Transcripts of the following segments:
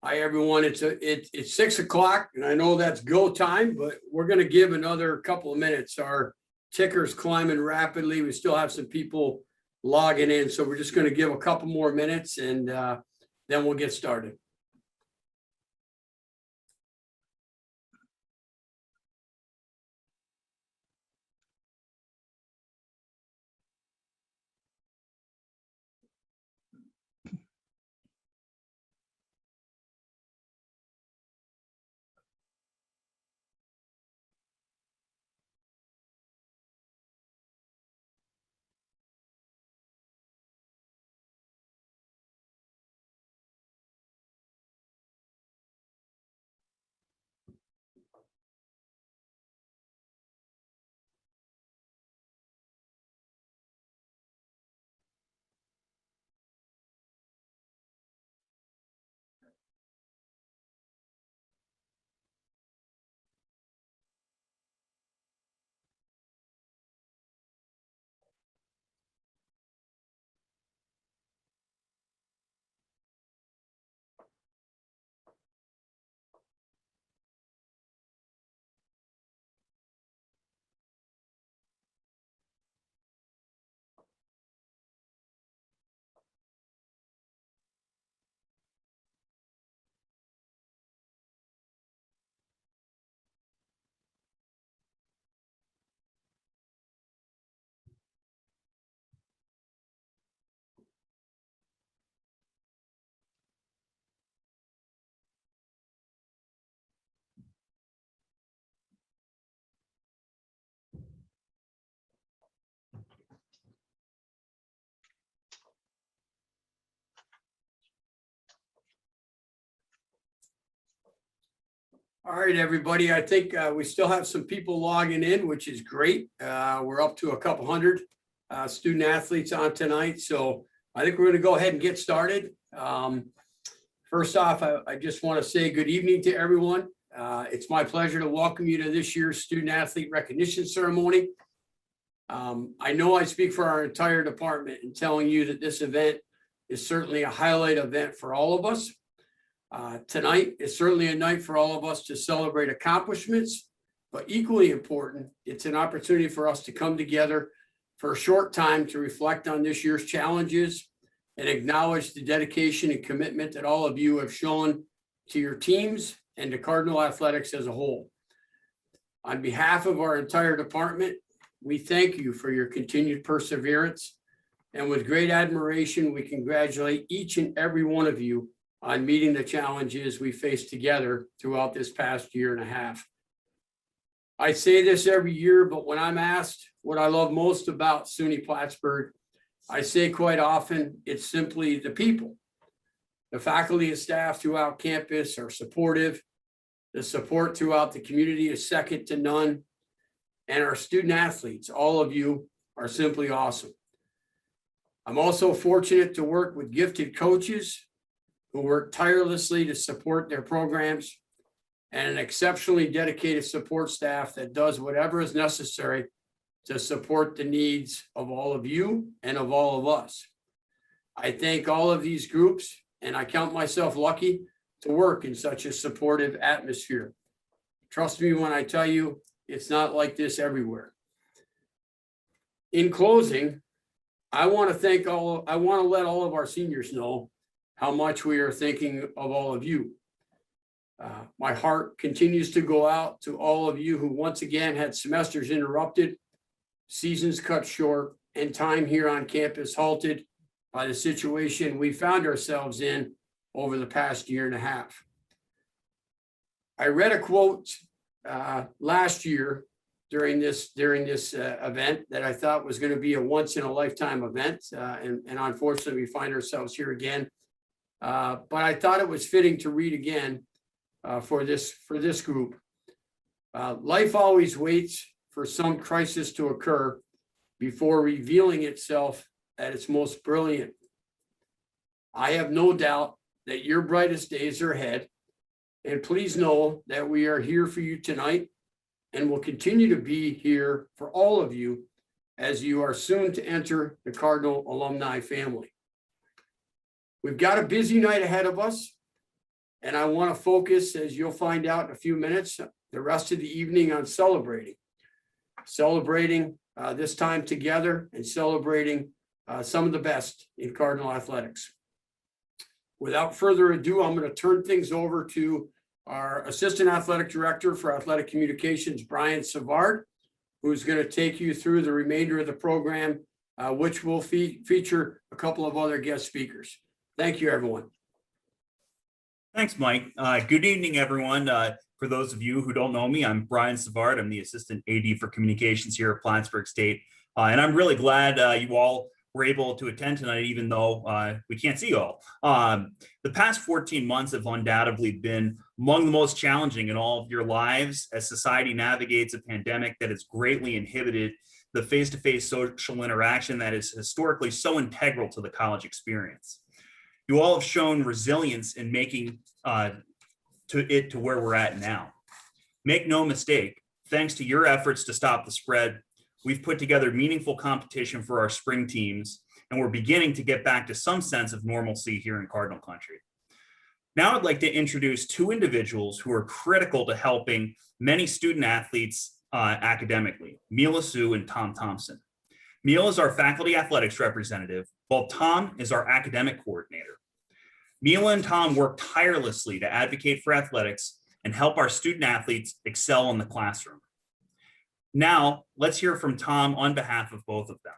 Hi, everyone. It's 6 o'clock, and I know that's go time, but we're going to give another couple of minutes. Our ticker's climbing rapidly. We still have some people logging in, so we're just going to give a couple more minutes, and then we'll get started. All right, everybody. I think we still have some people logging in, which is great. We're up to a couple hundred student athletes on tonight. So I think we're going to go ahead and get started. First off, I just want to say good evening to everyone. It's my pleasure to welcome you to this year's Student Athlete Recognition Ceremony. I know I speak for our entire department in telling you that this event is certainly a highlight event for all of us. Tonight is certainly a night for all of us to celebrate accomplishments, but equally important, it's an opportunity for us to come together for a short time to reflect on this year's challenges and acknowledge the dedication and commitment that all of you have shown to your teams and to Cardinal athletics as a whole. On behalf of our entire department, we thank you for your continued perseverance, and with great admiration, we congratulate each and every one of you on meeting the challenges we faced together throughout this past year and a half. I say this every year, but when I'm asked what I love most about Suny Plattsburgh, I say quite often, it's simply the people. The faculty and staff throughout campus are supportive. The support throughout the community is second to none. And our student athletes, all of you, are simply awesome. I'm also fortunate to work with gifted coaches who work tirelessly to support their programs, and an exceptionally dedicated support staff that does whatever is necessary to support the needs of all of you and of all of us. I thank all of these groups, and I count myself lucky to work in such a supportive atmosphere. Trust me when I tell you, it's not like this everywhere. In closing, I want to let all of our seniors know how much we are thinking of all of you. My heart continues to go out to all of you who once again had semesters interrupted, seasons cut short, and time here on campus halted by the situation we found ourselves in over the past year and a half. I read a quote last year during this event that I thought was going to be a once in a lifetime event, and unfortunately we find ourselves here again. But I thought it was fitting to read again for this group. Life always waits for some crisis to occur before revealing itself at its most brilliant. I have no doubt that your brightest days are ahead, and please know that we are here for you tonight and will continue to be here for all of you as you are soon to enter the Cardinal alumni family. We've got a busy night ahead of us, And I want to focus, as you'll find out in a few minutes, the rest of the evening on celebrating this time together and celebrating some of the best in Cardinal athletics. Without further ado, I'm going to turn things over to our Assistant Athletic Director for Athletic Communications, Brian Savard, who's going to take you through the remainder of the program, which will feature a couple of other guest speakers. Thank you, everyone. Thanks, Mike. Good evening, everyone. For those of you who don't know me, I'm Brian Savard. I'm the Assistant AD for Communications here at Plattsburgh State. And I'm really glad you all were able to attend tonight, even though we can't see you all. The past 14 months have undoubtedly been among the most challenging in all of your lives as society navigates a pandemic that has greatly inhibited the face-to-face social interaction that is historically so integral to the college experience. You all have shown resilience in making to where we're at now. Make no mistake, thanks to your efforts to stop the spread, we've put together meaningful competition for our spring teams, and we're beginning to get back to some sense of normalcy here in Cardinal country. Now I'd like to introduce two individuals who are critical to helping many student athletes academically, Mila Sue and Tom Thompson. Mila is our faculty athletics representative, while Tom is our academic coordinator. Mila and Tom work tirelessly to advocate for athletics and help our student athletes excel in the classroom. Now, let's hear from Tom on behalf of both of them.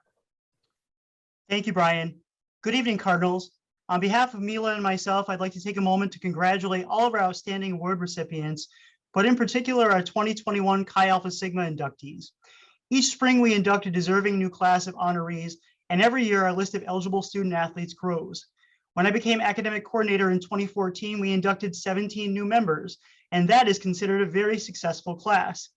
Thank you, Brian. Good evening, Cardinals. On behalf of Mila and myself, I'd like to take a moment to congratulate all of our outstanding award recipients, but in particular, our 2021 Chi Alpha Sigma inductees. Each spring, we induct a deserving new class of honorees, and every year, our list of eligible student athletes grows. When I became academic coordinator in 2014, we inducted 17 new members, and that is considered a very successful class.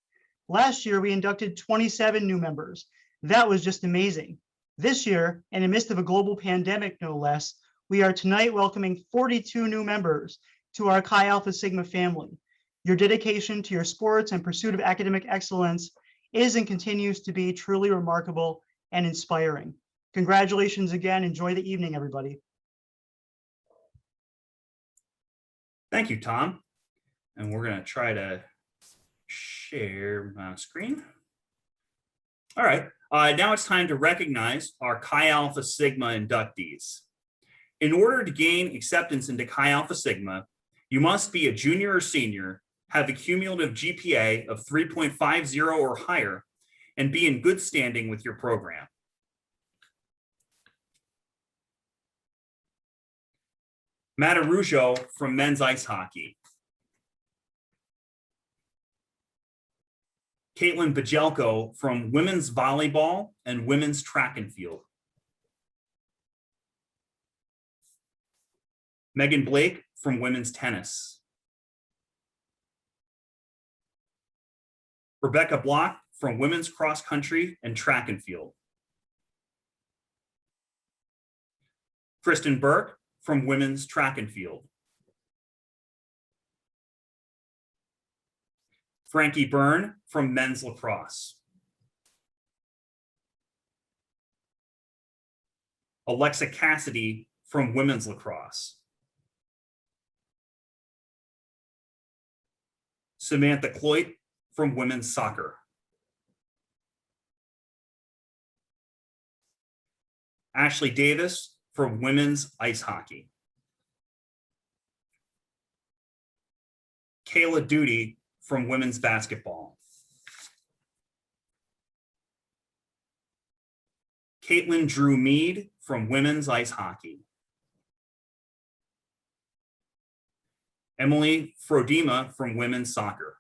Last year, we inducted 27 new members. That was just amazing. This year, in the midst of a global pandemic, no less, we are tonight welcoming 42 new members to our Chi Alpha Sigma family. Your dedication to your sports and pursuit of academic excellence is and continues to be truly remarkable and inspiring. Congratulations again. Enjoy the evening, everybody. Thank you, Tom. And we're going to try to share my screen. All right, now it's time to recognize our Chi Alpha Sigma inductees. In order to gain acceptance into Chi Alpha Sigma, you must be a junior or senior, have a cumulative GPA of 3.50 or higher, and be in good standing with your program. Matarujo from men's ice hockey. Caitlin Bajelko from women's volleyball and women's track and field. Megan Blake from women's tennis. Rebecca Block from women's cross country and track and field. Kristen Burke from women's track and field. Frankie Byrne from men's lacrosse. Alexa Cassidy from women's lacrosse. Samantha Cloyd from women's soccer. Ashley Davis from women's ice hockey. Kayla Duty from women's basketball. Caitlin Drew Mead from women's ice hockey. Emily Frodema from women's soccer.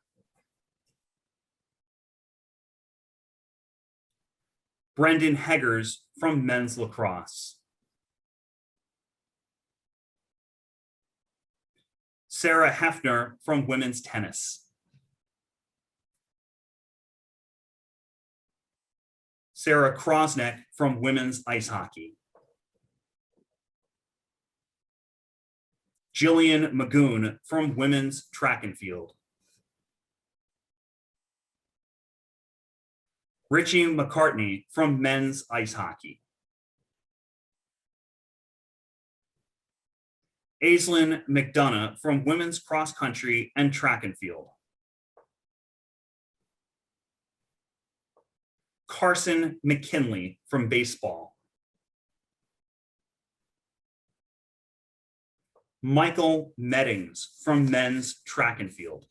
Brendan Heggers from men's lacrosse. Sarah Hefner from women's tennis. Sarah Krosneck from women's ice hockey. Jillian Magoon from women's track and field. Richie McCartney from men's ice hockey. Aislinn McDonough from women's cross country and track and field. Carson McKinley from baseball. Michael Meddings from men's track and field.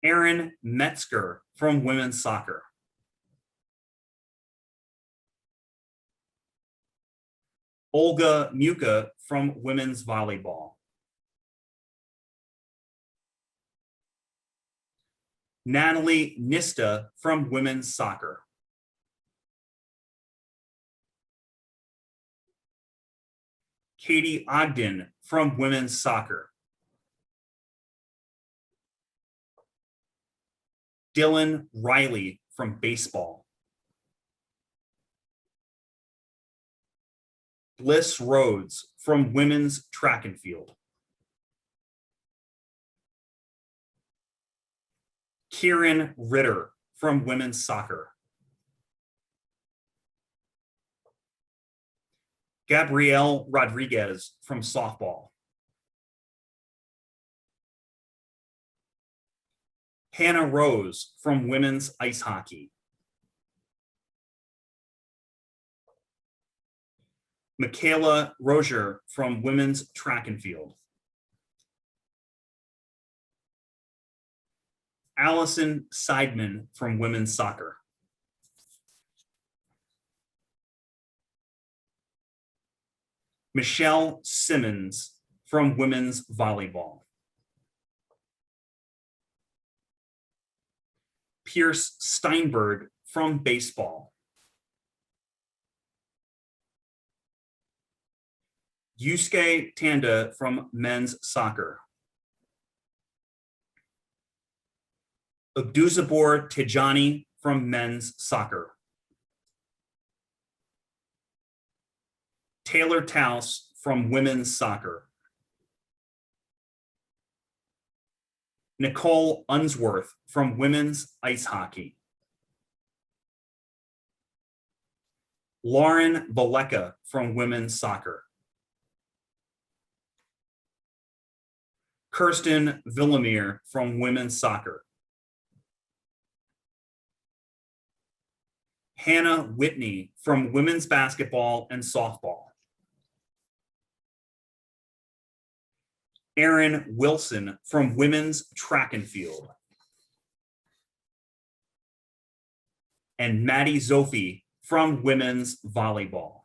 Aaron Metzger from women's soccer. Olga Muka from women's volleyball. Natalie Nista from women's soccer. Katie Ogden from women's soccer. Dylan Riley from baseball. Bliss Rhodes from women's track and field. Kieran Ritter from women's soccer. Gabrielle Rodriguez from softball. Hannah Rose from women's ice hockey. Michaela Rozier from women's track and field. Allison Seidman from women's soccer. Michelle Simmons from women's volleyball. Pierce Steinberg from baseball. Yusuke Tanda from men's soccer. Abduzabor Tijani from men's soccer. Taylor Taus from women's soccer. Nicole Unsworth from women's ice hockey. Lauren Valeka from women's soccer. Kirsten Villamir from women's soccer. Hannah Whitney from women's basketball and softball. Erin Wilson from women's track and field. And Maddie Zofi from women's volleyball.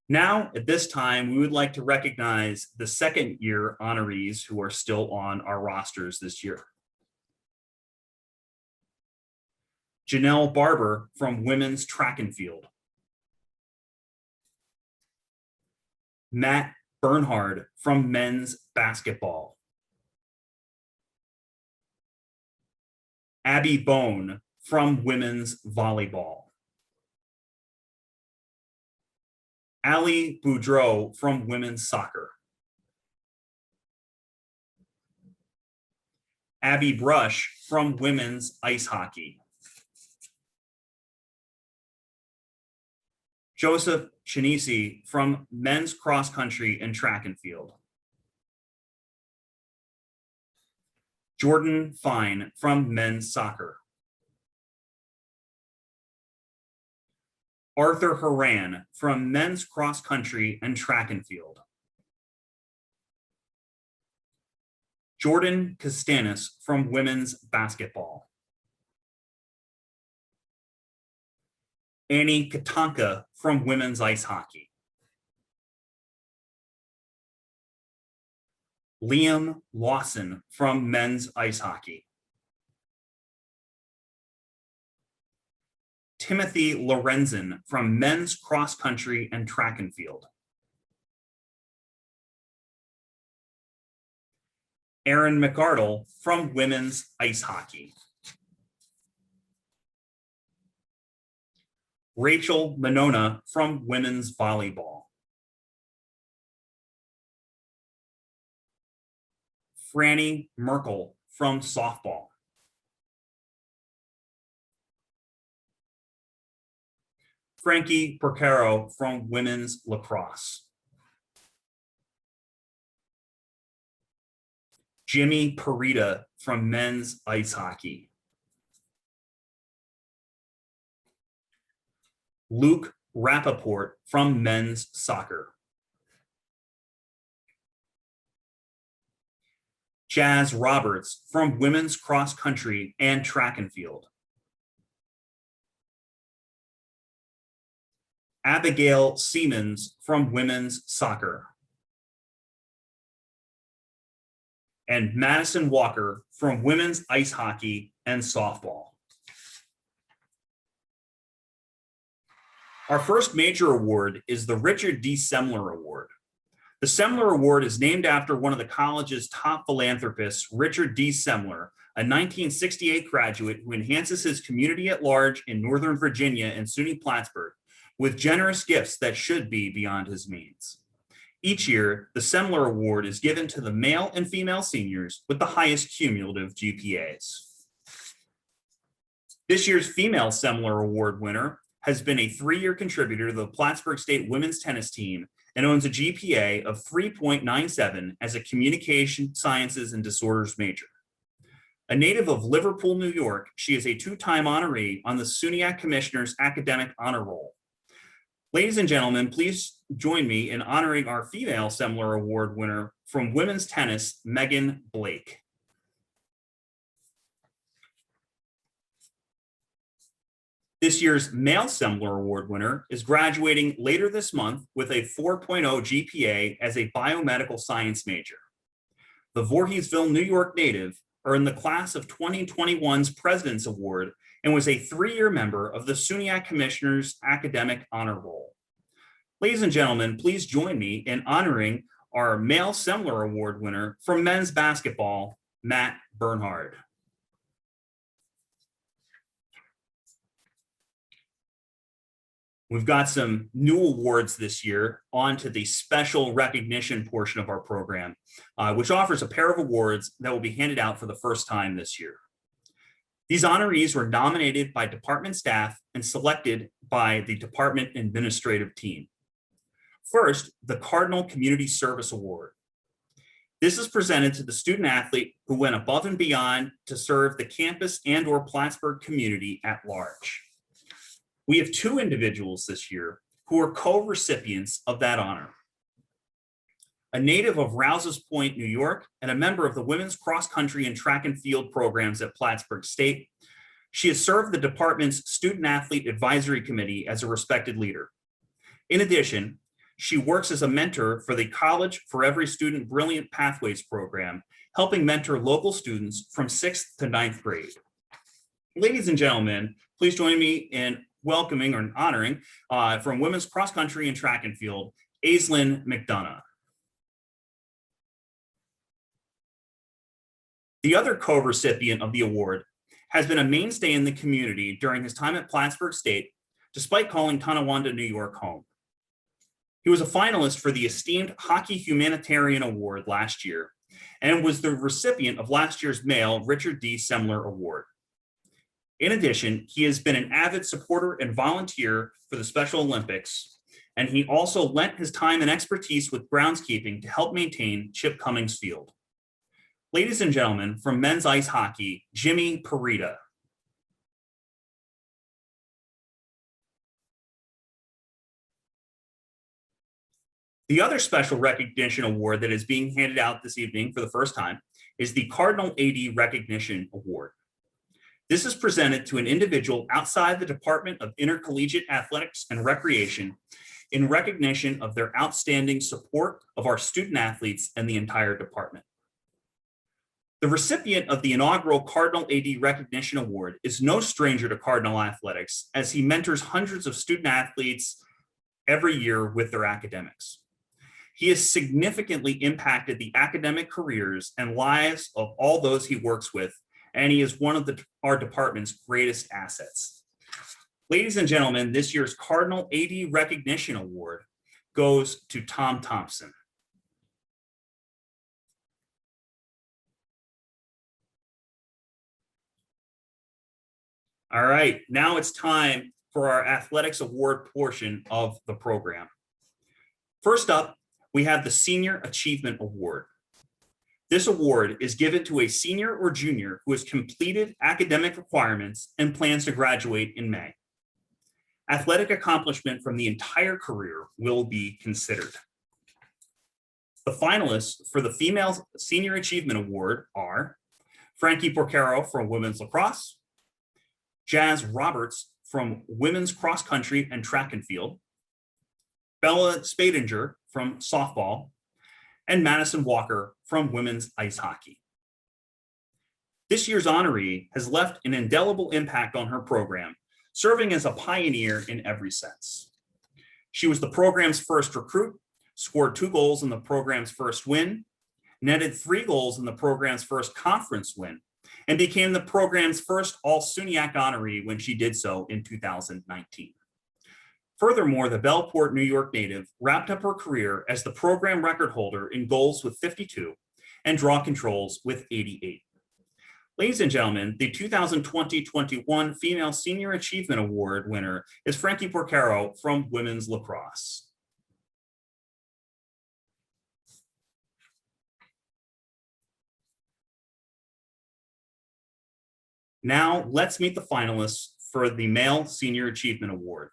Now, at this time, we would like to recognize the second year honorees who are still on our rosters this year. Janelle Barber from women's track and field. Matt Bernhard from men's basketball. Abby Bone from women's volleyball. Ali Boudreau from women's soccer. Abby Brush from women's ice hockey. Joseph Chinisi from men's cross country and track and field. Jordan Fine from men's soccer. Arthur Haran from men's cross country and track and field. Jordan Costanis from women's basketball. Annie Katanka from women's ice hockey. Liam Lawson from men's ice hockey. Timothy Lorenzen from men's cross country and track and field. Aaron McArdle from women's ice hockey. Rachel Monona from women's volleyball. Franny Merkel from softball. Frankie Porcaro from women's lacrosse. Jimmy Parita from men's ice hockey. Luke Rappaport from men's soccer. Jazz Roberts from women's cross country and track and field. Abigail Siemens from women's soccer. And Madison Walker from women's ice hockey and softball. Our first major award is the Richard D. Semler Award. The Semler Award is named after one of the college's top philanthropists, Richard D. Semler, a 1968 graduate who enhances his community at large in Northern Virginia and Suny Plattsburgh with generous gifts that should be beyond his means. Each year, the Semler Award is given to the male and female seniors with the highest cumulative GPAs. This year's female Semler Award winner has been a 3-year contributor to the Plattsburgh State women's tennis team and owns a GPA of 3.97 as a communication sciences and disorders major. A native of Liverpool, New York, she is a 2-time honoree on the SUNY Commissioner's Academic Honor Roll. Ladies and gentlemen, please join me in honoring our female Semler Award winner from women's tennis, Megan Blake. This year's male Semler Award winner is graduating later this month with a 4.0 GPA as a biomedical science major. The Voorheesville, New York native earned the class of 2021's President's Award and was a 3-year member of the SUNY Commissioner's Academic Honor Roll. Ladies and gentlemen, please join me in honoring our male Semler Award winner from men's basketball, Matt Bernhard. We've got some new awards this year onto the special recognition portion of our program, which offers a pair of awards that will be handed out for the first time this year. These honorees were nominated by department staff and selected by the department administrative team. First, the Cardinal Community Service Award. This is presented to the student athlete who went above and beyond to serve the campus and/or Plattsburgh community at large. We have 2 individuals this year who are co-recipients of that honor. A native of Rouse's Point, New York, and a member of the women's cross country and track and field programs at Plattsburgh State. She has served the department's Student Athlete Advisory Committee as a respected leader. In addition, she works as a mentor for the College for Every Student Brilliant Pathways program, helping mentor local students from 6th to 9th grade. Ladies and gentlemen, please join me in welcoming or honoring from women's cross country and track and field, Aislinn McDonough. The other co-recipient of the award has been a mainstay in the community during his time at Plattsburgh State, despite calling Tonawanda, New York home. He was a finalist for the esteemed Hockey Humanitarian Award last year and was the recipient of last year's male Richard D. Semler Award. In addition, he has been an avid supporter and volunteer for the Special Olympics, and he also lent his time and expertise with groundskeeping to help maintain Chip Cummings Field. Ladies and gentlemen, from men's ice hockey, Jimmy Parita. The other special recognition award that is being handed out this evening for the first time is the Cardinal AD Recognition Award. This is presented to an individual outside the Department of Intercollegiate Athletics and Recreation in recognition of their outstanding support of our student athletes and the entire department. The recipient of the inaugural Cardinal AD Recognition Award is no stranger to Cardinal athletics, as he mentors hundreds of student athletes every year with their academics. He has significantly impacted the academic careers and lives of all those he works with, and he is one of our department's greatest assets. Ladies and gentlemen, this year's Cardinal AD Recognition Award goes to Tom Thompson. All right, now it's time for our athletics award portion of the program. First up, we have the Senior Achievement Award. This award is given to a senior or junior who has completed academic requirements and plans to graduate in May. Athletic accomplishment from the entire career will be considered. The finalists for the Female Senior Achievement Award are Frankie Porcaro from women's lacrosse, Jazz Roberts from women's cross country and track and field, Bella Spadinger from softball, and Madison Walker from women's ice hockey. This year's honoree has left an indelible impact on her program, serving as a pioneer in every sense. She was the program's first recruit, scored 2 goals in the program's first win, netted 3 goals in the program's first conference win, and became the program's first All-SUNYAC honoree when she did so in 2019. Furthermore, the Bellport, New York native wrapped up her career as the program record holder in goals with 52 and draw controls with 88. Ladies and gentlemen, the 2020-21 Female Senior Achievement Award winner is Frankie Porcaro from women's lacrosse. Now, let's meet the finalists for the Male Senior Achievement Award.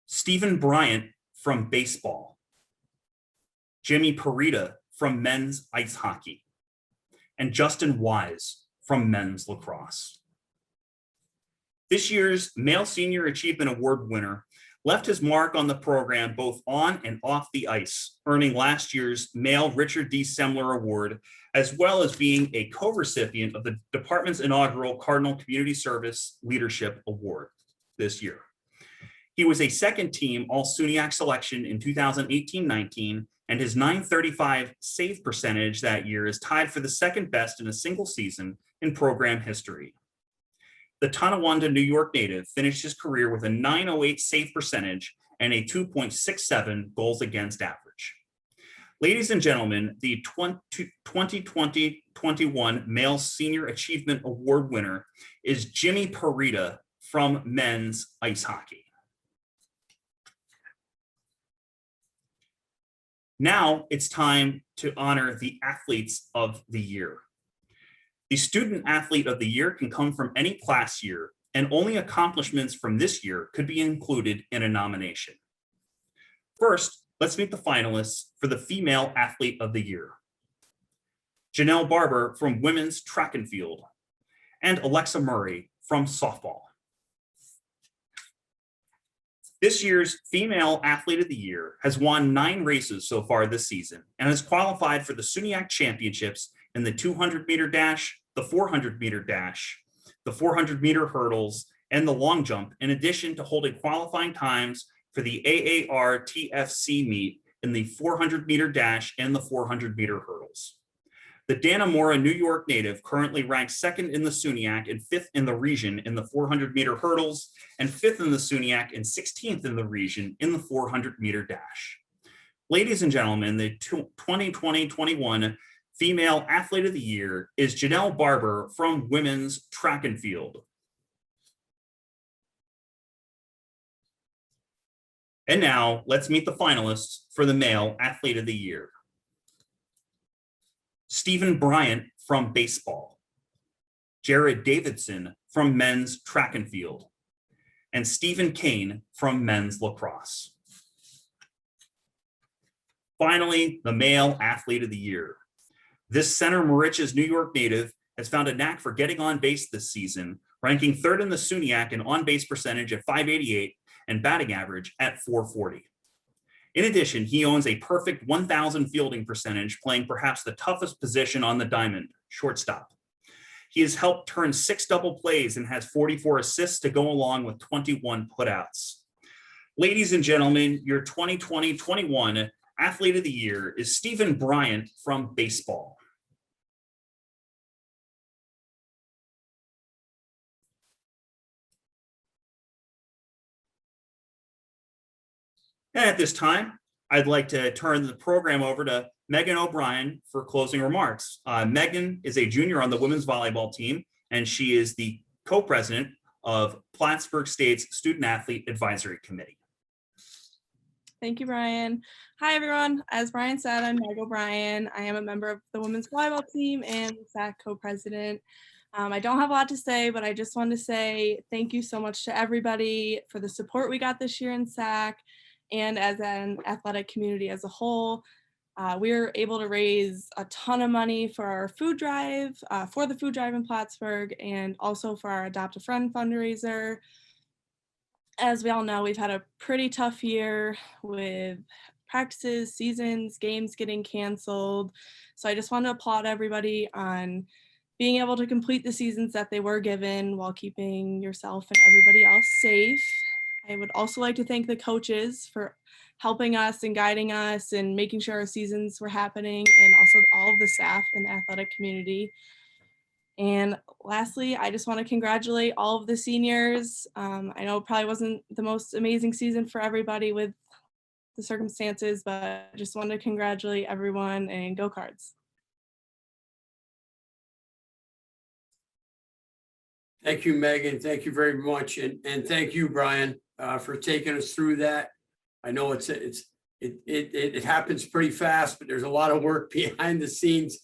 Stephen Bryant from baseball, Jimmy Parita from men's ice hockey, and Justin Wise from men's lacrosse. This year's Male Senior Achievement Award winner left his mark on the program both on and off the ice, earning last year's Male Richard D. Semler Award, as well as being a co-recipient of the department's inaugural Cardinal Community Service Leadership Award this year. He was a second-team All-SUNYAC selection in 2018-19, and his .935 save percentage that year is tied for the second best in a single season in program history. The Tonawanda, New York native finished his career with a .908 save percentage and a 2.67 goals against average. Ladies and gentlemen, the 2020-21 Male Senior Achievement Award winner is Jimmy Parita from men's ice hockey. Now it's time to honor the athletes of the year. The student athlete of the year can come from any class year, and only accomplishments from this year could be included in a nomination. First, let's meet the finalists for the female athlete of the year. Janelle Barber from women's track and field, and Alexa Murray from softball. This year's female athlete of the year has won 9 races so far this season and has qualified for the SUNYAC championships in the 200-meter dash, the 400-meter dash, the 400-meter hurdles, and the long jump, in addition to holding qualifying times for the AAR TFC meet in the 400-meter dash and the 400-meter hurdles. The Dannemora, New York native currently ranks 2nd in the SUNYAC and 5th in the region in the 400-meter hurdles, and 5th in the SUNYAC and 16th in the region in the 400-meter dash. Ladies and gentlemen, the 2020-21 Female Athlete of the Year is Janelle Barber from women's track and field. And now let's meet the finalists for the Male Athlete of the Year. Stephen Bryant from baseball, Jared Davidson from men's track and field, and Stephen Kane from men's lacrosse. Finally, the Male Athlete of the Year. This Center Moriches, New York native has found a knack for getting on base this season, ranking 3rd in the SUNYAC in on-base percentage at .588 and batting average at .440. In addition, he owns a perfect 1,000 fielding percentage, playing perhaps the toughest position on the diamond, shortstop. He has helped turn 6 double plays and has 44 assists to go along with 21 putouts. Ladies and gentlemen, your 2020-21 Athlete of the Year is Stephen Bryant from baseball. And at this time, I'd like to turn the program over to Megan O'Brien for closing remarks. Megan is a junior on the women's volleyball team, and she is the co-president of Plattsburgh State's Student Athlete Advisory Committee. Thank you, Brian. Hi, everyone. As Brian said, I'm Meg O'Brien. I am a member of the women's volleyball team and the SAC co-president. I don't have a lot to say, but I just wanted to say thank you so much to everybody for the support we got this year in SAC and as an athletic community as a whole. We were able to raise a ton of money for our food drive, for the food drive in Plattsburgh, and also for our Adopt a Friend fundraiser. As we all know, we've had a pretty tough year with practices, seasons, games getting canceled. So I just want to applaud everybody on being able to complete the seasons that they were given while keeping yourself and everybody else safe. I would also like to thank the coaches for helping us and guiding us and making sure our seasons were happening, and also all of the staff in the athletic community. And lastly, I just want to congratulate all of the seniors. I know it probably wasn't the most amazing season for everybody with the circumstances, but I just want to congratulate everyone and go Cards. Thank you, Megan. Thank you very much. And thank you, Brian, for taking us through that. I know it happens pretty fast, but there's a lot of work behind the scenes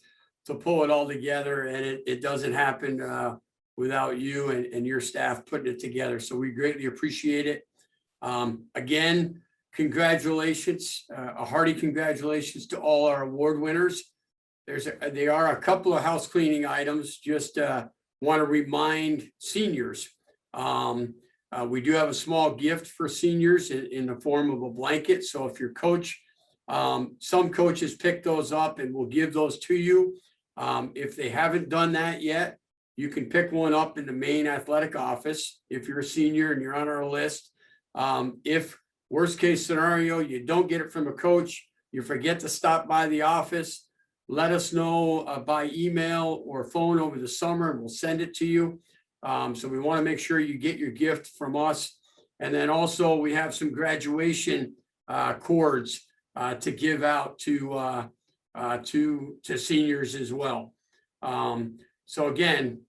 to pull it all together, and it doesn't happen without you and your staff putting it together. So we greatly appreciate it. Again, congratulations, a hearty congratulations to all our award winners. There are a couple of house cleaning items. Just want to remind seniors. We do have a small gift for seniors in the form of a blanket. So if your coach, some coaches pick those up and will give those to you. If they haven't done that yet, you can pick one up in the main athletic office if you're a senior and you're on our list. If worst case scenario, you don't get it from a coach, you forget to stop by the office, let us know by email or phone over the summer and we'll send it to you. So we want to make sure you get your gift from us. And then also we have some graduation cords to give out to seniors as well. So again,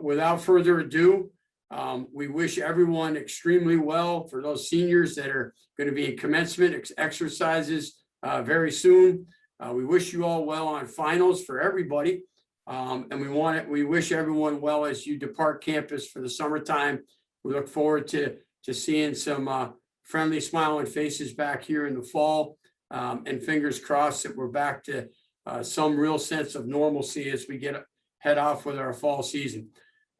without further ado, we wish everyone extremely well. For those seniors that are going to be in commencement exercises very soon, we wish you all well on finals for everybody. And we wish everyone well as you depart campus for the summertime. We look forward to seeing some friendly smiling faces back here in the fall. And fingers crossed that we're back to some real sense of normalcy as we head off with our fall season.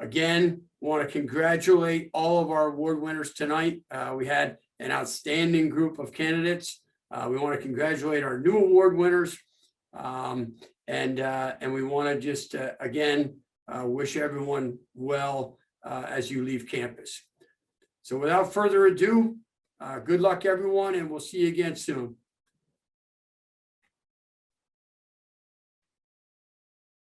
Again, want to congratulate all of our award winners tonight. We had an outstanding group of candidates. We want to congratulate our new award winners. And we want to just, again, wish everyone well as you leave campus. So without further ado, good luck, everyone, and we'll see you again soon.